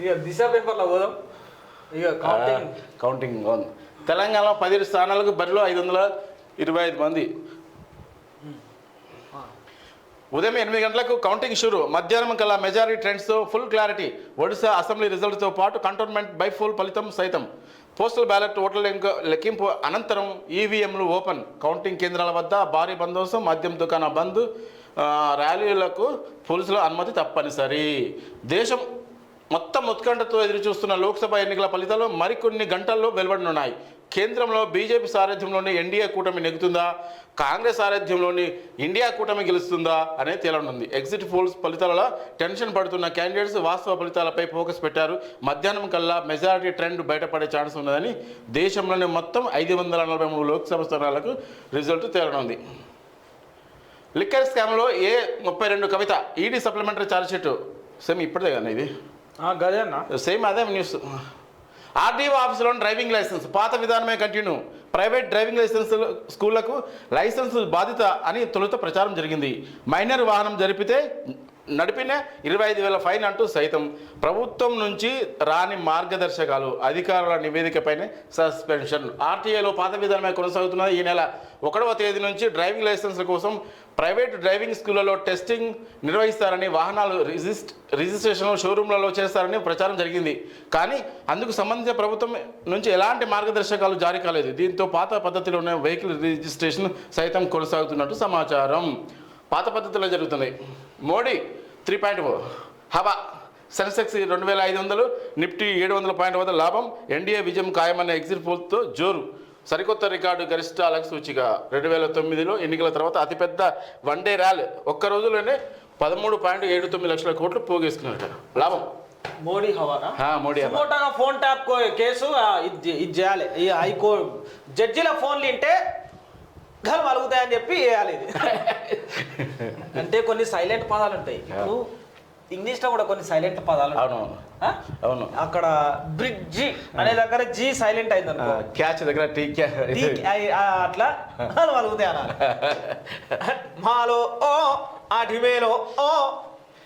ఇక దిశ పేపర్లో పోదాం. ఇక కౌంటింగ్ ఉంది. తెలంగాణలో 17 స్థానాలకు బరిలో 525 మంది. ఉదయం 8 గంటలకు కౌంటింగ్ షురు. మధ్యాహ్నం కల్లా మెజారిటీ ట్రెండ్స్తో ఫుల్ క్లారిటీ. ఒడిశా అసెంబ్లీ రిజల్ట్తో పాటు కంటోన్మెంట్ బై ఫుల్ ఫలితం సైతం. పోస్టల్ బ్యాలెట్ ఓట్ల లెక్కింపు అనంతరం ఈవీఎంలు ఓపెన్. కౌంటింగ్ కేంద్రాల వద్ద భారీ బందోబస్తు, మద్యం దుకాణ బంద్, ర్యాలీలకు పోలీసుల అనుమతి తప్పనిసరి. దేశం మొత్తం ఉత్కంఠతో ఎదురుచూస్తున్న లోక్సభ ఎన్నికల ఫలితాలు మరికొన్ని గంటల్లో వెలువడనున్నాయి. కేంద్రంలో బీజేపీ సారథ్యంలోని ఎన్డీఏ కూటమి నెగ్గుతుందా, కాంగ్రెస్ సారథ్యంలోని ఇండియా కూటమి గెలుస్తుందా అనేది తేలనుంది. ఎగ్జిట్ పోల్స్ ఫలితాలలో టెన్షన్ పడుతున్న క్యాండిడేట్స్ వాస్తవ ఫలితాలపై ఫోకస్ పెట్టారు. మధ్యాహ్నం కల్లా మెజారిటీ ట్రెండ్ బయటపడే ఛాన్స్ ఉన్నదని దేశంలోని మొత్తం 543 లోక్సభ స్థానాలకు రిజల్ట్ తేలనుంది. లిక్కర్ స్కామ్లో A32 Kavitha ED supplementary chargesheet. Same ఇప్పటిదే కానీ ఇది గదే అన్న, సేమ్ అదే న్యూస్. ఆర్డీఓ ఆఫీసులో డ్రైవింగ్ లైసెన్స్ పాత విధానమే కంటిన్యూ. ప్రైవేట్ డ్రైవింగ్ లైసెన్స్ స్కూళ్లకు లైసెన్స్ బాధిత అని తొలుత ప్రచారం జరిగింది. మైనర్ వాహనం నడిపిన 25,000 ఫైన్ అంటూ సైతం ప్రభుత్వం నుంచి రాని మార్గదర్శకాలు, అధికారుల నివేదికపైనే సస్పెన్షన్. ఆర్టీఏలో పాత విధానమే కొనసాగుతున్నది. ఈ నెల 1వ తేదీ నుంచి డ్రైవింగ్ లైసెన్స్ల కోసం ప్రైవేట్ డ్రైవింగ్ స్కూళ్లలో టెస్టింగ్ నిర్వహిస్తారని, వాహనాలు రిజిస్ట్రేషన్ షోరూంలలో చేస్తారని ప్రచారం జరిగింది. కానీ అందుకు సంబంధించిన ప్రభుత్వం నుంచి ఎలాంటి మార్గదర్శకాలు జారీ కాలేదు. దీంతో పాత పద్ధతిలోనే వెహికల్ రిజిస్ట్రేషన్ సైతం కొనసాగుతున్నట్టు సమాచారం. పాత పద్ధతిలో జరుగుతుంది. మోడీ 3.0 హవా. సెన్సెక్స్ 2,500, నిఫ్టీ 700 పాయింట్ల వద్ద లాభం. ఎన్డీఏ విజయం ఖాయమన్న ఎగ్జిట్ పోల్తో జోరు. సరికొత్త రికార్డు గరిష్టాల సూచిక. 2009లో ఎన్నికల తర్వాత అతిపెద్ద వన్డే ర్యాలీ. ఒక్క రోజులోనే 13.79 లక్షల కోట్లు పోగేసుకున్నారు. లాభం మోడీ హవానా? మోడీ హవా. ఫోన్ ట్యాప్ కేసు ఇది చేయాలి. ఈ హైకోర్టు జడ్జిల ఫోన్లు వింటే గలు వలుగుతాయని చెప్పి వేయాలి. ఇది అంటే కొన్ని సైలెంట్ పదాలు ఉంటాయి. ఇప్పుడు ఇంగ్లీష్లో కూడా కొన్ని సైలెంట్ పదాలు. అవును. అక్కడ బ్రిడ్జి అనే దగ్గర జీ సైలెంట్ అయింది అనుకో, క్యాచ్ దగ్గర అట్లా వలుగుతాయి అన్నారు. మాలో ఓ, ఆ డిమేలో ఓ